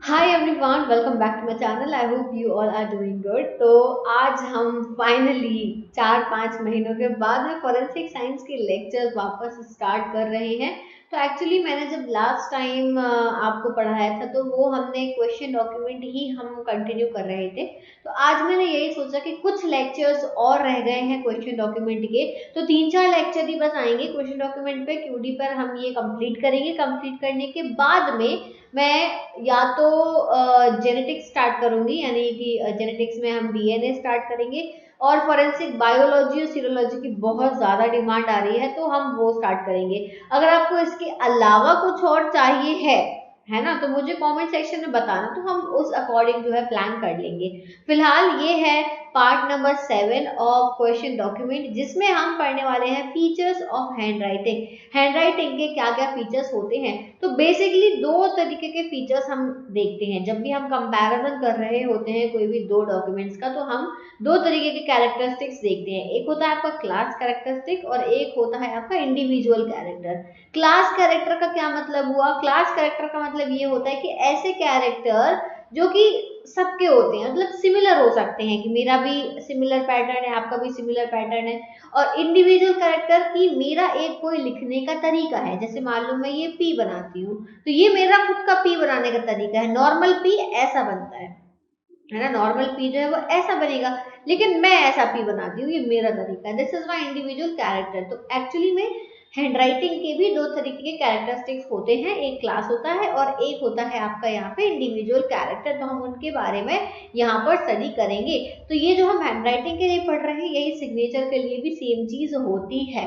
Hi everyone, welcome back to my channel. I hope you all are doing good. तो आज हम finally 4-5 महीनों के बाद में फॉरेंसिक साइंस के लेक्चर्स वापस स्टार्ट कर रहे हैं। तो एक्चुअली मैंने जब लास्ट टाइम आपको पढ़ाया था तो वो हमने क्वेश्चन डॉक्यूमेंट ही हम कंटिन्यू कर रहे थे। तो आज मैंने यही सोचा कि कुछ लेक्चर्स और रह गए हैं क्वेश्चन डॉक्यूमेंट के, तो 3-4 लेक्चर ही बस आएंगे क्वेश्चन डॉक्यूमेंट पे, क्यूडी पर हम ये कंप्लीट करेंगे। कंप्लीट करने के बाद में मैं या तो जेनेटिक्स स्टार्ट करूंगी, यानी कि जेनेटिक्स में हम डीएनए स्टार्ट करेंगे, और फॉरेंसिक बायोलॉजी और सीरोलॉजी की बहुत ज़्यादा डिमांड आ रही है तो हम वो स्टार्ट करेंगे। अगर आपको इसके अलावा कुछ और चाहिए है ना, तो मुझे कमेंट सेक्शन में बताना, तो हम उस अकॉर्डिंग जो है प्लान कर लेंगे। फिलहाल ये है part number 7 of question document, जिसमें हम पढ़ने वाले हैं features of hand writing. Hand writing के क्या क्या फीचर्स होते हैं। तो बेसिकली दो तरीके के फीचर्स हम देखते हैं जब भी हम कंपैरिजन कर रहे होते हैं कोई भी दो डॉक्यूमेंट्स का। तो हम दो तरीके के कैरेक्टरिस्टिक्स देखते हैं, एक होता है आपका क्लास कैरेक्टरिस्टिक और एक होता है आपका इंडिविजुअल कैरेक्टर। क्लास कैरेक्टर का क्या मतलब हुआ? क्लास कैरेक्टर का मतलब ये होता है कि ऐसे कैरेक्टर जो कि सबके होते हैं, मतलब सिमिलर हो सकते हैं, कि मेरा भी सिमिलर पैटर्न है, आपका भी सिमिलर पैटर्न है। और इंडिविजुअल कैरेक्टर की मेरा एक कोई लिखने का तरीका है, जैसे मान लो मैं ये पी बनाती हूँ तो ये मेरा खुद का पी बनाने का तरीका है। नॉर्मल पी ऐसा बनता है ना, नॉर्मल पी जो है वो ऐसा बनेगा, लेकिन मैं ऐसा पी बनाती हूँ, ये मेरा तरीका है। This is my individual character. तो एक्चुअली में हैंडराइटिंग के भी दो तरीके के कैरेक्टरिस्टिक्स होते हैं, एक क्लास होता है और एक होता है आपका यहाँ पे इंडिविजुअल कैरेक्टर। तो हम उनके बारे में यहाँ पर स्टडी करेंगे। तो ये जो हम हैंडराइटिंग के लिए पढ़ रहे हैं, यही सिग्नेचर के लिए भी सेम चीज होती है।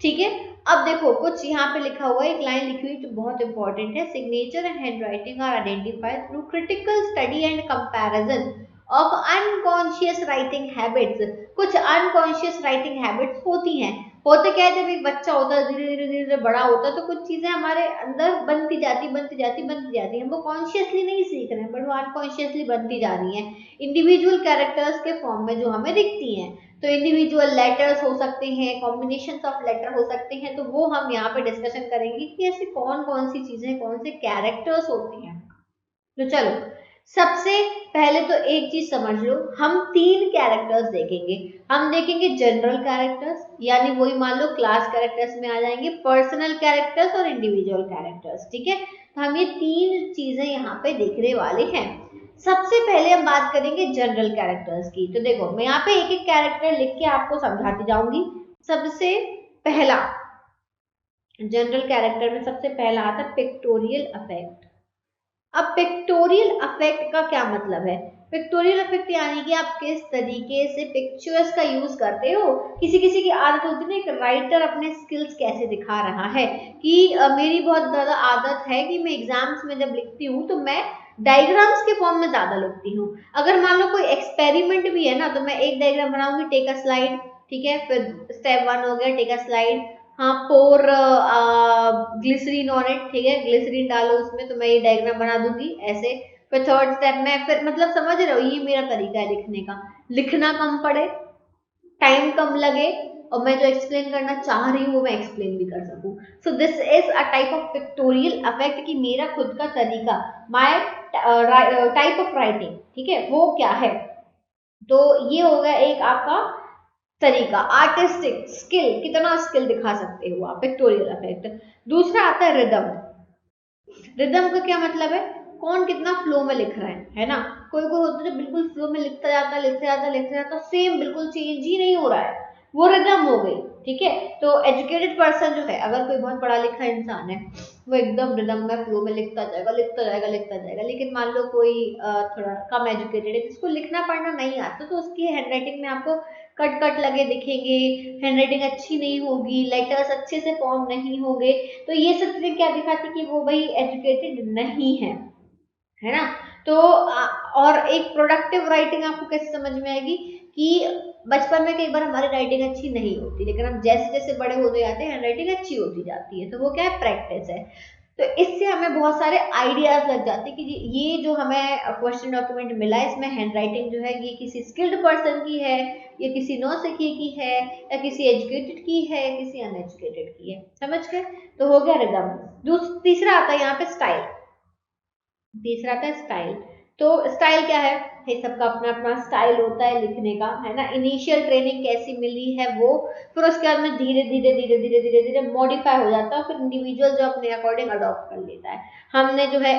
ठीक है। अब देखो कुछ यहाँ पे लिखा हुआ है, एक लाइन लिखी हुई जो बहुत इंपॉर्टेंट है। Signature and handwriting are identified through critical study and comparison of unconscious writing habits. कुछ अनकॉन्शियस राइटिंग हैबिट्स होती हैं। होते क्या है, जब एक बच्चा होता है धीरे धीरे धीरे धीरे बड़ा होता है तो कुछ चीजें हमारे अंदर बनती जाती हम वो कॉन्शियसली नहीं सीख रहे हैं, बट वो अनकॉन्शियसली बनती जा रही है इंडिविजुअल कैरेक्टर्स के फॉर्म में जो हमें दिखती हैं। तो इंडिविजुअल लेटर्स हो सकते हैं, कॉम्बिनेशन ऑफ लेटर हो सकते हैं। तो वो हम यहाँ पे डिस्कशन करेंगे कि ऐसी कौन कौन सी चीजें, कौन से कैरेक्टर्स होते हैं। तो चलो, सबसे पहले तो एक चीज समझ लो, हम तीन कैरेक्टर्स देखेंगे। हम देखेंगे जनरल कैरेक्टर्स, यानी वही मान लो क्लास कैरेक्टर्स में आ जाएंगे, पर्सनल कैरेक्टर्स और इंडिविजुअल कैरेक्टर्स। ठीक है, तो हम ये तीन चीजें यहाँ पे देखने वाले हैं। सबसे पहले हम बात करेंगे जनरल कैरेक्टर्स की। तो देखो मैं यहाँ पे एक एक कैरेक्टर लिख के आपको समझाती जाऊंगी। सबसे पहला जनरल कैरेक्टर में सबसे पहला आता है पिक्टोरियल अफेक्ट। अब पिक्टोरियल अफेक्ट का क्या मतलब है? पिक्टोरियल अफेक्ट यानी कि आप किस तरीके से पिक्चर्स का यूज करते हो। किसी किसी की आदत होती है ना, एक राइटर अपने स्किल्स कैसे दिखा रहा है, कि मेरी बहुत ज्यादा आदत है कि मैं एग्जाम्स में जब लिखती हूँ तो मैं डायग्राम्स के फॉर्म में ज्यादा लिखती हूँ। अगर मान लो कोई एक्सपेरिमेंट भी है ना, तो मैं एक डायग्राम बनाऊंगी, टेक अ स्लाइड। ठीक है, फिर स्टेप 1 हो गया टेक अ स्लाइड। हाँ, पोर ग्लिसरीन ऑन इट। ठीक है, ग्लिसरीन डालो उसमें, तो मैं ये डायग्राम बना दूंगी ऐसे। फिर थर्ड स्टेप में, फिर मतलब समझ रहे हो, ये मेरा तरीका है लिखने का। लिखना कम पड़े, टाइम कम लगे, और मैं जो एक्सप्लेन करना चाह रही हूँ वो मैं एक्सप्लेन भी कर सकूँ। So this is a type of pictorial affect, कि मेरा खुद का तरीका, माय टाइप ऑफ राइटिंग। ठीक है, वो क्या है? तो ये हो गया एक आपका तरीका, आर्टिस्टिक स्किल, कितना स्किल दिखा सकते हो आप, पिक्टोरियल अफेक्ट। दूसरा आता है रिदम। रिदम का क्या मतलब है? कौन कितना फ्लो में लिख रहा है ना। कोई कोई होता है जो बिल्कुल फ्लो में लिखता जाता है, लिखता जाता है, लिखता जाता है, सेम बिल्कुल चेंज ही नहीं हो रहा है, वो रिदम हो गई। ठीक है, तो एजुकेटेड पर्सन जो है, अगर कोई बहुत पढ़ा लिखा इंसान है, वो एकदम रिदम में फ्लो में लिखता जाएगा, लिखता जाएगा, लिखता जाएगा। लेकिन मान लो कोई थोड़ा कम एजुकेटेड है, जिसको लिखना पढ़ना नहीं आता, तो उसकी हैंडराइटिंग में आपको कट कट लगे दिखेंगे, हैंडराइटिंग अच्छी नहीं होगी, लेटर्स अच्छे से फॉर्म नहीं होंगे। तो ये सब चीजें क्या दिखाती कि वो भाई एजुकेटेड नहीं है ना। तो और एक प्रोडक्टिव राइटिंग आपको कैसे समझ में आएगी, कि बचपन में कई बार हमारी राइटिंग अच्छी नहीं होती, लेकिन हम जैसे जैसे बड़े होते जाते हैं राइटिंग अच्छी होती जाती है। तो वो क्या है? प्रैक्टिस है। तो इससे हमें बहुत सारे आइडियाज लग जाते हैं कि ये जो हमें क्वेश्चन डॉक्यूमेंट मिला है, इसमें हैंड राइटिंग जो है ये किसी स्किल्ड पर्सन की है, या किसी नौसिखिए की है, या किसी एजुकेटेड की है, या किसी अनएजुकेटेड की है। समझ गए? तो हो गया रिदम। तीसरा आता है यहाँ पे स्टाइल। तीसरा था स्टाइल। तो स्टाइल क्या है भाई, सबका अपना अपना स्टाइल होता है लिखने का, है ना। इनिशियल ट्रेनिंग कैसी मिली है वो, फिर उसके बाद में धीरे धीरे धीरे धीरे धीरे धीरे मॉडिफाई हो जाता है, फिर इंडिविजुअल जो अपने अकॉर्डिंग अडॉप्ट कर लेता है। हमने जो है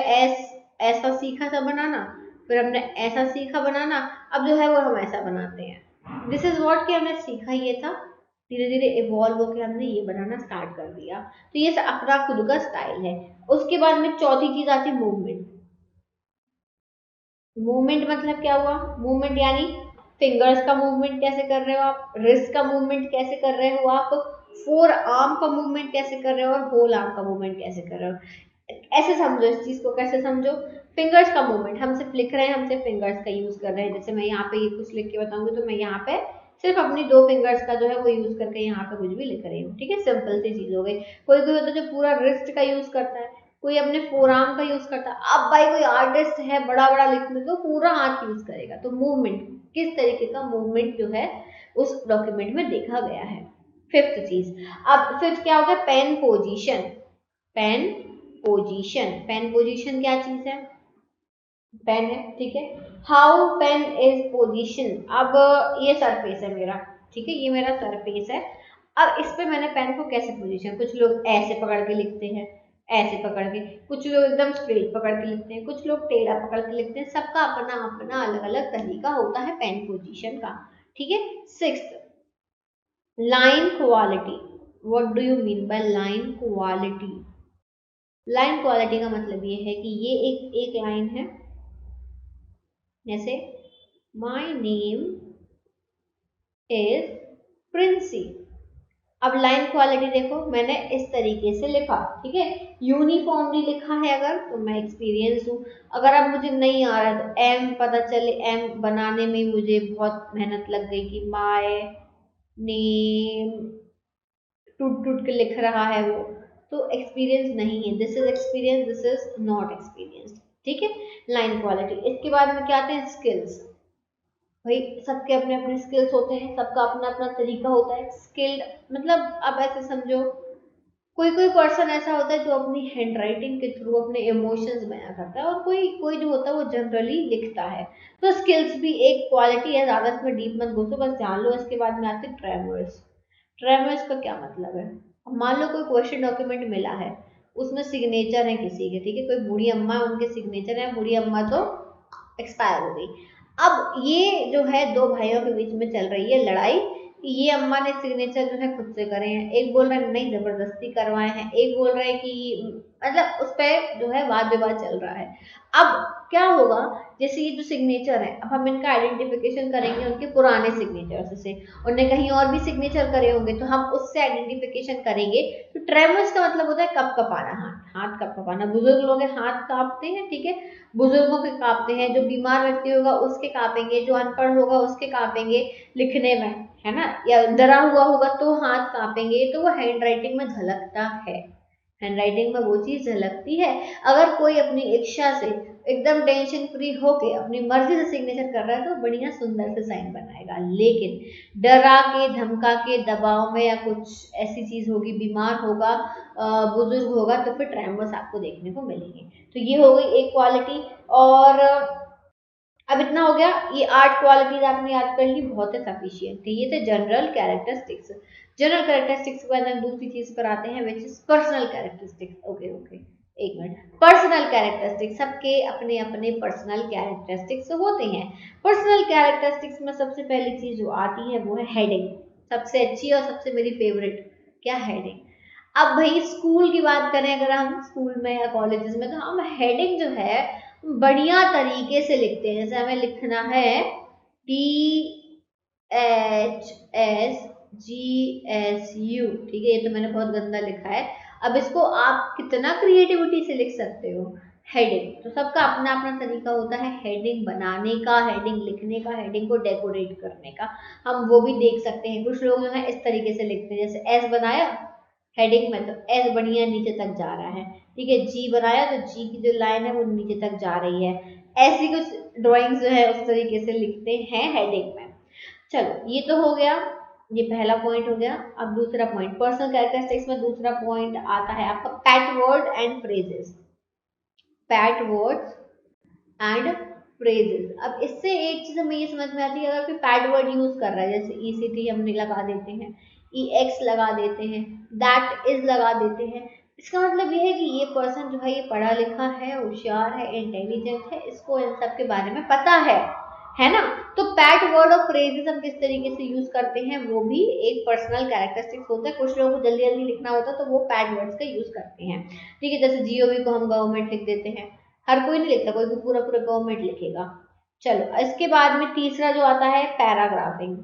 ऐसा सीखा था बनाना, फिर हमने ऐसा सीखा बनाना, अब जो है वो हम ऐसा बनाते हैं। दिस इज वॉट कि हमने सीखा ये था, धीरे धीरे इवॉल्व होकर हमने ये बनाना स्टार्ट कर दिया। तो ये अपना खुद का स्टाइल है। उसके बाद में चौथी चीज आती है मूवमेंट। मूवमेंट मतलब क्या हुआ, मूवमेंट यानी फिंगर्स का मूवमेंट कैसे कर रहे हो आप, रिस्ट का मूवमेंट कैसे कर रहे हो आप, फोर आर्म का मूवमेंट कैसे कर रहे हो, और होल आर्म का मूवमेंट कैसे कर रहे हो। ऐसे समझो इस चीज को, कैसे समझो। फिंगर्स का मूवमेंट, हम सिर्फ लिख रहे हैं, हम सिर्फ फिंगर्स का यूज कर रहे हैं। जैसे मैं यहाँ पे ये कुछ लिख के बताऊंगी तो मैं यहाँ पे सिर्फ अपनी दो फिंगर्स का जो है वो यूज करके यहाँ पे कुछ भी लिख रही हूँ, ठीक है। सिंपल सी चीज हो गई। कोई कोई होता है जो पूरा रिस्ट का यूज करता है, कोई अपने फोरआर्म का यूज करता है। अब भाई कोई आर्टिस्ट है बड़ा बड़ा लिखने तो पूरा हाथ यूज करेगा। तो मूवमेंट, किस तरीके का मूवमेंट जो है उस डॉक्यूमेंट में देखा गया है। फिफ्थ चीज, अब फिफ्थ क्या होगा, pen position. Pen position, pen position क्या चीज है, पेन है, ठीक है। हाउ पेन इज पोजीशन, अब ये सरफेस है मेरा, ठीक है, ये मेरा सरफेस है। अब इस पे मैंने पेन को कैसे पोजीशन, कुछ लोग ऐसे पकड़ के लिखते हैं, ऐसे पकड़ के, कुछ लोग एकदम स्ट्रेट पकड़ के लिखते हैं, कुछ लोग टेढ़ा पकड़ के लिखते हैं। सबका अपना अपना अलग अलग तरीका होता है पेन पोजीशन का, ठीक है। Sixth, line quality. What do you mean by line quality. Line quality का मतलब ये है कि ये एक एक लाइन है, जैसे माय नेम इज प्रिंसी। अब लाइन क्वालिटी देखो, मैंने इस तरीके से लिखा, ठीक है, यूनिफॉर्मली लिखा है। अगर तो मैं एक्सपीरियंस हूँ, अगर अब मुझे नहीं आ रहा है तो एम पता चले, एम बनाने में मुझे बहुत मेहनत लग गई कि माय नेम, टूट टूट के लिख रहा है वो, तो एक्सपीरियंस नहीं है। This is experience, this is not experience, ठीक है। Line quality. इसके बाद में क्या आते हैं, स्किल्स। भाई सबके अपने अपने स्किल्स होते हैं, सबका अपना अपना तरीका होता है। स्किल्ड मतलब अब ऐसे समझो, कोई कोई पर्सन ऐसा होता है जो अपनी हैंड राइटिंग के थ्रू अपने इमोशंस बयां करता है, और कोई कोई जो होता है वो जनरली लिखता है। तो स्किल्स भी एक क्वालिटी है, ज्यादा इसमें डीप मत घुसो, बस जान लो। इसके बाद में आते हैं ट्रेमर्स। ट्रेमर्स का क्या मतलब है, अब मान लो कोई क्वेश्चन डॉक्यूमेंट मिला है, उसमें सिग्नेचर है किसी के, ठीक है, कोई बूढ़ी अम्मा है, उनके सिग्नेचर है, बूढ़ी अम्मा तो एक्सपायर हो गई। अब ये जो है दो भाइयों के बीच में चल रही है लड़ाई कि ये अम्मा ने सिग्नेचर जो है खुद से करे हैं, एक बोल रहा है नहीं जबरदस्ती करवाए हैं, एक बोल रहा है कि मतलब उस पर जो है वाद विवाद चल रहा है। अब क्या होगा, जैसे ये जो सिग्नेचर है, अब हम इनका आइडेंटिफिकेशन करेंगे उनके पुराने सिग्नेचर से, उनने कहीं और भी सिग्नेचर करे होंगे तो हम उससे आइडेंटिफिकेशन करेंगे। तो ट्रेमर्स का मतलब होता है कप कपाना, हाथ हाथ कप कपाना। बुजुर्ग लोग हैं हाथ कांपते हैं, ठीक है, बुजुर्गों के कांपते हैं, जो बीमार व्यक्ति होगा उसके कांपेंगे, जो अनपढ़ होगा उसके कांपेंगे लिखने में, है ना, या डरा हुआ होगा तो हाथ कांपेंगे। तो वो हैंड राइटिंग में झलकता है, हैंड राइटिंग में वो चीज झलकती है। अगर कोई अपनी इच्छा से एकदम टेंशन फ्री होके अपनी मर्जी से सिग्नेचर कर रहा है तो बढ़िया सुंदर से साइन बनाएगा। लेकिन डरा के धमका के दबाव में या कुछ ऐसी चीज होगी, बीमार होगा, बुजुर्ग होगा, तो फिर ट्रैम्बस आपको देखने को मिलेंगे। तो ये हो गई एक क्वालिटी। और अब इतना हो गया, ये 8 क्वालिटीज आपने याद कर ली, बहुत है, सफिशियंट थी। ये थे जनरल कैरेक्टरिस्टिक्स। जनरल कैरेक्टरिस्टिक्स के बाद हम दूसरी चीज पर आते हैं, which is personal characteristics. Okay okay, एक मिनट। पर्सनल कैरेक्टरिस्टिक्स, सबके अपने अपने पर्सनल कैरेक्टरिस्टिक्स होते हैं। पर्सनल कैरेक्टरिस्टिक्स में सबसे पहली चीज जो आती है वो है हेडिंग। सबसे अच्छी और सबसे मेरी फेवरेट, क्या, हेडिंग। अब भाई स्कूल की बात करें, अगर हम स्कूल में या कॉलेजेस में, तो हम हेडिंग जो है बढ़िया तरीके से लिखते हैं। जैसे हमें लिखना है THSGSU, ठीक है, ये तो मैंने बहुत गंदा लिखा है। अब इसको आप कितना क्रिएटिविटी से लिख सकते हो, हेडिंग। तो सबका अपना अपना तरीका होता है हेडिंग बनाने का, हेडिंग लिखने का, हेडिंग को डेकोरेट करने का। हम वो भी देख सकते हैं। कुछ लोग जो है इस तरीके से लिखते हैं, जैसे एस बनाया हेडिंग में तो एस बढ़िया नीचे तक जा रहा है, ठीक है, जी बनाया तो जी की जो लाइन है वो नीचे तक जा रही है। ऐसी कुछ ड्राइंग्स जो है उस तरीके से लिखते हैं हेडिंग में। चलो ये तो हो गया, ये पहला पॉइंट हो गया। अब दूसरा पॉइंट, पर्सनल कैरेक्टरिस्टिक्स में दूसरा पॉइंट आता है आपका PAT word and phrases. PAT words and phrases. अब इससे एक चीज हमें ये समझ में आती है, अगर कोई पैड वर्ड यूज कर रहा है, जैसे ईसीटी हमने लगा देते हैं, ईएक्स लगा देते हैं, दैट इज लगा देते हैं, इसका मतलब ये है कि ये पर्सन जो है ये पढ़ा लिखा है, होशियार है, इंटेलिजेंट है, इसको इन सब के बारे में पता है ना। तो पैड वर्ड और फ्रेजेस हम किस तरीके से यूज करते हैं, वो भी एक पर्सनल कैरेक्टरिस्टिक्स होता है। कुछ लोगों को जल्दी जल्दी लिखना होता है तो वो पैड वर्ड्स का यूज करते हैं, ठीक है। जैसे जीओवी को हम गवर्नमेंट लिख देते हैं, हर कोई नहीं लिखता, कोई भी पूरा पूरा गवर्नमेंट लिखेगा। चलो इसके बाद में तीसरा जो आता है पैराग्राफिंग।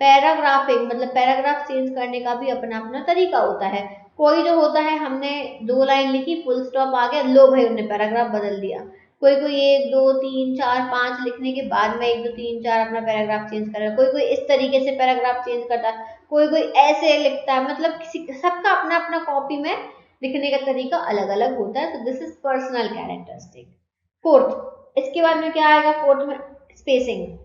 पैराग्राफिंग मतलब पैराग्राफ चेंज करने का भी अपना अपना तरीका होता है। कोई जो होता है, हमने 2 लाइन लिखी, फुल स्टॉप आ गया, लो भाई उन्होंने पैराग्राफ बदल दिया। कोई कोई 1 2 3 4 5 लिखने के बाद में 1 2 3 4 अपना पैराग्राफ चेंज कर रहा है, कोई कोई इस तरीके से पैराग्राफ चेंज करता है, कोई कोई ऐसे लिखता है, मतलब किसी सबका अपना अपना कॉपी में लिखने का तरीका अलग अलग होता है। तो this is personal characteristic. Fourth, इसके बाद में क्या आएगा फोर्थ में, स्पेसिंग।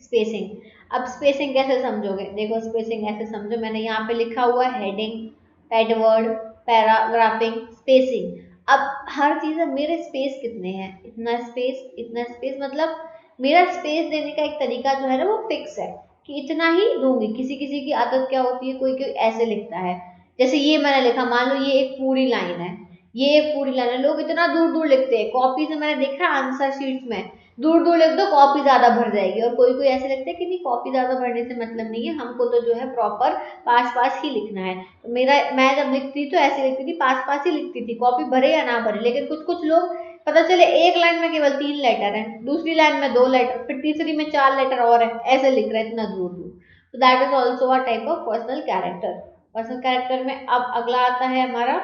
स्पेसिंग, अब स्पेसिंग कैसे समझोगे, देखो स्पेसिंग ऐसे समझो, मैंने यहाँ पे लिखा हुआ हेडिंग, पैडवर्ड, पैराग्राफिंग, स्पेसिंग। अब हर चीज है, मेरे स्पेस कितने हैं, इतना स्पेस इतना स्पेस, मतलब मेरा स्पेस देने का एक तरीका जो है ना वो फिक्स है कि इतना ही दूंगी। किसी किसी की आदत क्या होती है, कोई कोई ऐसे लिखता है, जैसे ये मैंने लिखा, मान लो ये एक पूरी लाइन है, ये एक पूरी लाइन है, लोग इतना दूर दूर लिखते हैं, कॉपी से मैंने देखा आंसर शीट्स में दूर दूर लिख दो कॉपी ज्यादा भर जाएगी, और कोई कोई ऐसे लगता है कि नहीं कॉपी ज्यादा भरने से मतलब नहीं है, हमको तो जो है प्रॉपर पास पास ही लिखना है। तो मैं जब लिखती तो ऐसे लिखती थी, पास पास ही लिखती थी, कॉपी भरे या ना भरे। लेकिन कुछ कुछ लोग पता चले एक लाइन में केवल 3 लेटर है, दूसरी लाइन में 2 लेटर, फिर तीसरी में 4 लेटर और है, ऐसे लिख रहे हैं इतना दूर दूर। तो that is also a type of personal character. Personal character में अब अगला आता है हमारा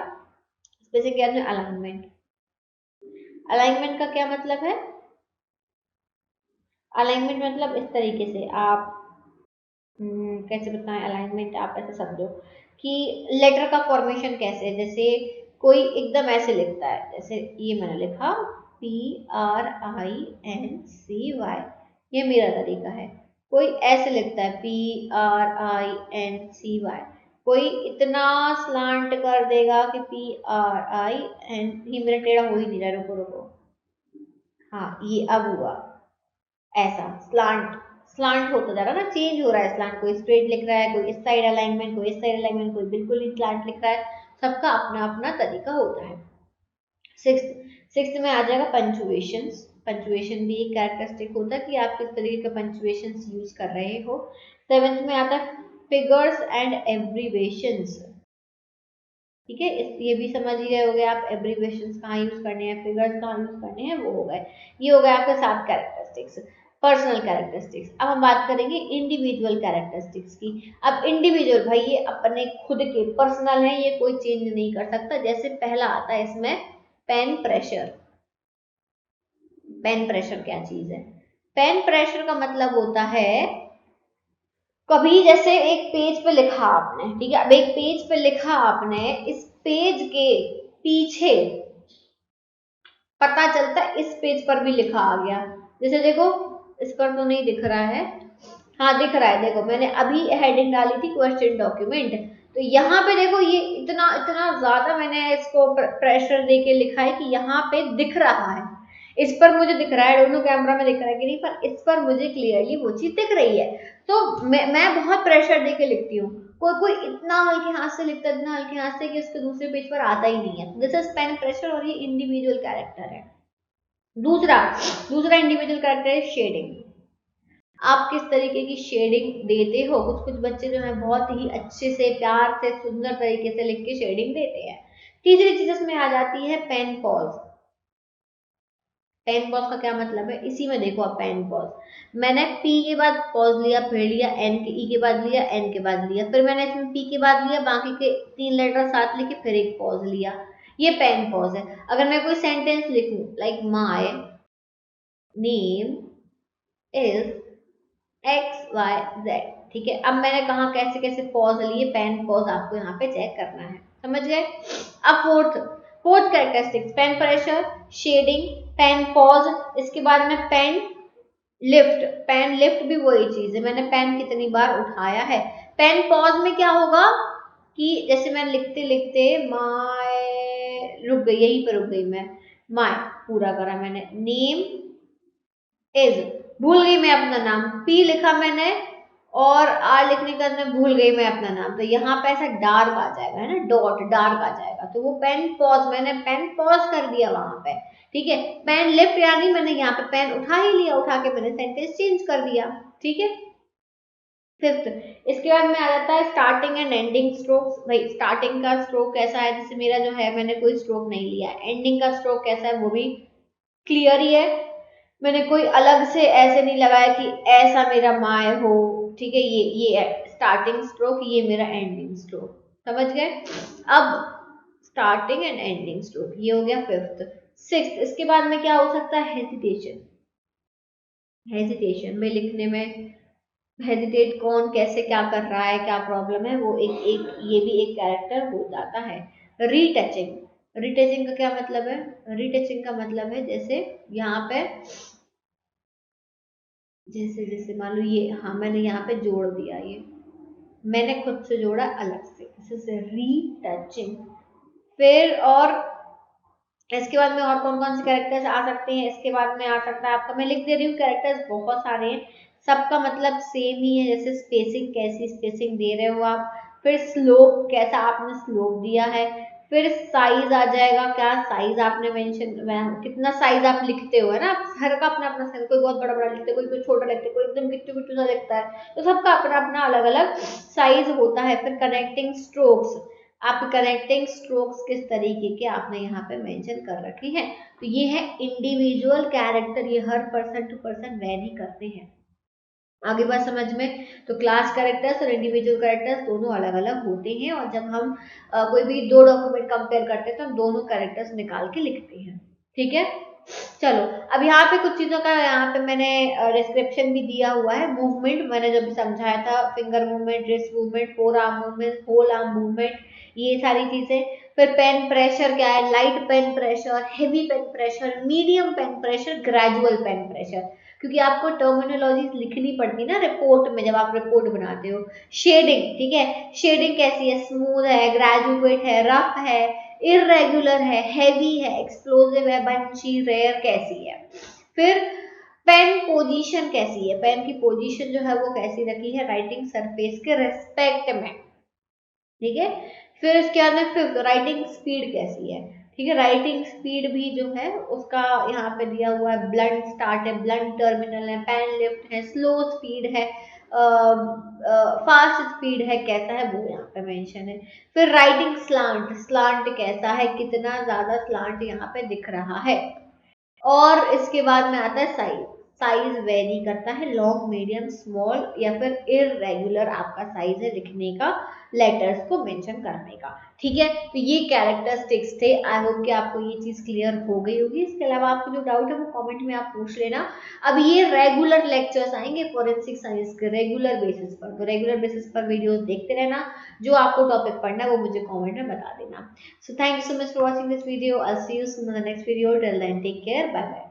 स्पेसिंग में अलाइनमेंट। अलाइनमेंट का क्या मतलब है, अलाइनमेंट मतलब इस तरीके से आप कैसे बताएं अलाइनमेंट, आप ऐसे समझो कि लेटर का फॉर्मेशन कैसे है। जैसे कोई एकदम ऐसे लिखता है, जैसे ये मैंने लिखा PRINCY, ये मेरा तरीका है। कोई ऐसे लिखता है PRINCY, कोई इतना स्लांट कर देगा कि PRIN, ये मेरा टेढ़ा हो ही नहीं रहा, रुको रुको, हाँ ये अब हुआ, ऐसा स्लांट, स्लांट होता जा रहा है ना, चेंज हो रहा है स्लांट, कोई स्ट्रेट लिख रहा है, कोई इस साइड अलाइनमेंट, कोई इस साइड अलाइनमेंट, कोई बिल्कुल ही स्लांट लिख रहा है, सबका अपना अपना तरीका होता है। सिक्स्थ में आ जाएगा पंचुएशन। पंचुएशन भी एक कैरेक्टरिस्टिक होता है कि आप किस तरीके का पंचुएशन यूज कर रहे हो। सेवेंथ में आता है फिगर्स एंड एब्रीवेशंस, ठीक है, ये भी समझ ही गए होगे आप, एब्रीवेशंस कहाँ यूज करने हैं, फिगर्स कहाँ यूज करने हैं, वो हो गए। ये हो गए आपके 7 कैरेक्टरिस्टिक्स, पर्सनल कैरेक्टरिस्टिक्स। अब हम बात करेंगे इंडिविजुअल कैरेक्टरिस्टिक्स की। अब इंडिविजुअल भाई ये अपने खुद के पर्सनल है, ये कोई चेंज नहीं कर सकता। जैसे पहला आता है इसमें पेन प्रेशर। पेन प्रेशर क्या चीज है, पेन प्रेशर का मतलब होता है कभी जैसे एक पेज पे लिखा आपने, ठीक है, अब एक पेज पे लिखा आपने, इस पेज के पीछे पता चलता है इस पेज पर भी लिखा आ गया। जैसे देखो इस पर तो नहीं दिख रहा है, हाँ दिख रहा है, देखो मैंने अभी हेडिंग डाली थी क्वेश्चन डॉक्यूमेंट, तो यहाँ पे देखो ये इतना इतना ज्यादा मैंने इसको प्रेशर दे के लिखा है कि यहाँ पे दिख रहा है, इस पर मुझे दिख रहा है, दोनों कैमरा में दिख रहा है कि नहीं, पर इस पर मुझे क्लियरली वो चीज दिख रही है। तो मैं बहुत प्रेशर दे के लिखती हूँ, कोई कोई इतना हल्के हाथ से लिखता है, इतना हल्के हाथ से कि उसके दूसरे पेज पर आता ही नहीं है। दिस इज पेन प्रेशर और ये इंडिविजुअल कैरेक्टर है। दूसरा दूसरा इंडिविजुअल कैरेक्टर है शेडिंग। आप किस तरीके की शेडिंग देते हो, कुछ कुछ बच्चे जो है बहुत ही अच्छे से प्यार से सुंदर तरीके से लिख के शेडिंग देते हैं। तीसरी चीज इसमें आ जाती है पेन पॉज। पेन पॉज का क्या मतलब है, इसी में देखो आप पेन पॉज, मैंने पी के बाद पॉज लिया, फिर लिया एन के, ई के बाद लिया, एन के बाद लिया, फिर मैंने इसमें पी के बाद लिया, बाकी के 3 लेटर साथ लिखे, फिर एक पॉज लिया, ये पेन पॉज है। अगर मैं कोई सेंटेंस लिखूं like my name is XYZ, ठीक है, अब मैंने कहा कैसे कैसे पॉज लिए, पेन पॉज आपको यहाँ पे चेक करना है, समझ गए। अब fourth characteristics, pen pressure, shading, pen pause, इसके बाद में पेन लिफ्ट। पेन लिफ्ट भी वही चीज है, मैंने पेन कितनी बार उठाया है। पेन पॉज में क्या होगा कि जैसे मैं लिखते लिखते माय रुक गई, यहीं पर रुक गई मैं, माय पूरा करा मैंने, नेम इज भूल गई मैं अपना नाम, पी लिखा मैंने और आर लिखने के बाद मैं भूल गई मैं अपना नाम, तो यहाँ पे ऐसा डार्क आ जाएगा, है ना, डॉट डार्क आ जाएगा, तो वो पेन पॉज, मैंने पेन पॉज कर दिया वहां पे, ठीक है। पेन लेफ्ट यानी मैंने यहाँ पे पेन उठा ही लिया, उठा के मैंने सेंटेंस चेंज कर दिया, ठीक है। फिफ्थ, इसके बाद में आ जाता है स्टार्टिंग एंड एंडिंग स्ट्रोक्स। भाई स्टार्टिंग का स्ट्रोक कैसा है, जैसे मेरा जो है मैंने कोई स्ट्रोक नहीं लिया, एंडिंग का स्ट्रोक कैसा है वो भी क्लियर ही है, मैंने कोई अलग से ऐसे नहीं लगाया कि ऐसा मेरा माय हो, ठीक है। ये स्टार्टिंग स्ट्रोक, ये मेरा एंडिंग स्ट्रोक, समझ गए। अब स्टार्टिंग एंड एंडिंग स्ट्रोक ये हो गया फिफ्थ। सिक्स्थ, इसके बाद में क्या हो सकता है, हेजिटेशन। हेजिटेशन में लिखने में हेजिटेट कौन कैसे क्या कर रहा है, क्या प्रॉब्लम है, वो एक एक ये भी एक कैरेक्टर हो जाता है। रीटचिंग, रीटचिंग का क्या मतलब है, रीटचिंग का मतलब है जैसे यहाँ पे, जैसे जैसे मान लो ये, हाँ मैंने यहाँ पे जोड़ दिया, ये मैंने खुद से जोड़ा अलग से, जैसे रीटचिंग। फिर और इसके बाद में और कौन कौन से कैरेक्टर्स आ सकते हैं, इसके बाद में आ सकता है आपका, मैं लिख दे रही हूँ कैरेक्टर्स बहुत सारे हैं, सबका मतलब सेम ही है, जैसे स्पेसिंग कैसी स्पेसिंग दे रहे हो आप, फिर स्लोप कैसा आपने स्लोप दिया है, फिर साइज आ जाएगा, क्या साइज आपने मेंशन, कितना साइज आप लिखते हो, है ना, हर का अपना अपना साइज, कोई बहुत बड़ा बड़ा लिखते कोई कोई छोटा लिखते कोई एकदम किट्टू किट्टू सा लिखता है, तो सबका अपना अपना अलग अलग साइज होता है। फिर कनेक्टिंग स्ट्रोक्स, आप कनेक्टिंग स्ट्रोक्स किस तरीके के आपने यहाँ पे मेंशन कर रखे हैं, तो ये है इंडिविजुअल कैरेक्टर, ये हर पर्सन टू पर्सन वेरी करते हैं। आगे बात समझ में, तो क्लास कैरेक्टर्स और इंडिविजुअल कैरेक्टर्स दोनों अलग अलग होते हैं, और जब हम कोई भी दो डॉक्यूमेंट कंपेयर करते हैं तो हम दोनों कैरेक्टर्स निकाल के लिखते हैं, ठीक है। चलो अब यहाँ पे कुछ चीजों का यहाँ पे मैंने डिस्क्रिप्शन भी दिया हुआ है। मूवमेंट मैंने जब भी समझाया था, finger movement, wrist movement, forearm movement, whole arm movement, ये सारी चीजें। फिर पेन प्रेशर क्या है, light pen pressure, heavy pen pressure, medium pen pressure, gradual pen pressure, क्योंकि आपको टर्मिनोलॉजी लिखनी पड़ती है ना रिपोर्ट में, जब आप रिपोर्ट बनाते हो। शेडिंग, ठीक है, शेडिंग कैसी है, स्मूथ है, ग्रेजुएट है, रफ है, इरेगुलर है, हैवी है, एक्सप्लोसिव है, बंची, रेयर कैसी है। फिर पेन पोजीशन कैसी है, पेन की पोजीशन जो है वो कैसी रखी है राइटिंग सरफेस के रेस्पेक्ट में, ठीक है। फिर इसके बाद में फिफ्थ, राइटिंग स्पीड कैसी है, ठीक है, राइटिंग स्पीड भी जो है उसका यहाँ पे दिया हुआ है, ब्लंट स्टार्ट है, ब्लंट टर्मिनल है, पेन लिफ्ट है, स्लो स्पीड है, फास्ट स्पीड है, कैसा है वो यहाँ पे मेंशन है। फिर राइटिंग स्लांट, स्लांट कैसा है, कितना ज्यादा स्लांट यहाँ पे दिख रहा है। और इसके बाद में आता है साइज, साइज वेरी करता है, लॉन्ग, मीडियम, स्मॉल या फिर इरेगुलर आपका साइज है लिखने का, लेटर्स को मेंशन करने का, ठीक है। तो ये कैरेक्टरिस्टिक्स थे, आई होप कि आपको ये चीज क्लियर हो गई होगी। इसके अलावा आपको जो डाउट है वो कमेंट में आप पूछ लेना। अब ये रेगुलर लेक्चर्स आएंगे फोरेंसिक साइंस के रेगुलर बेसिस पर, तो रेगुलर बेसिस पर वीडियोस देखते रहना, जो आपको टॉपिक पढ़ना है वो मुझे कमेंट में बता देना। So thank you so much for watching this video. I'll see you soon in the next video. Till then, take care. Bye bye.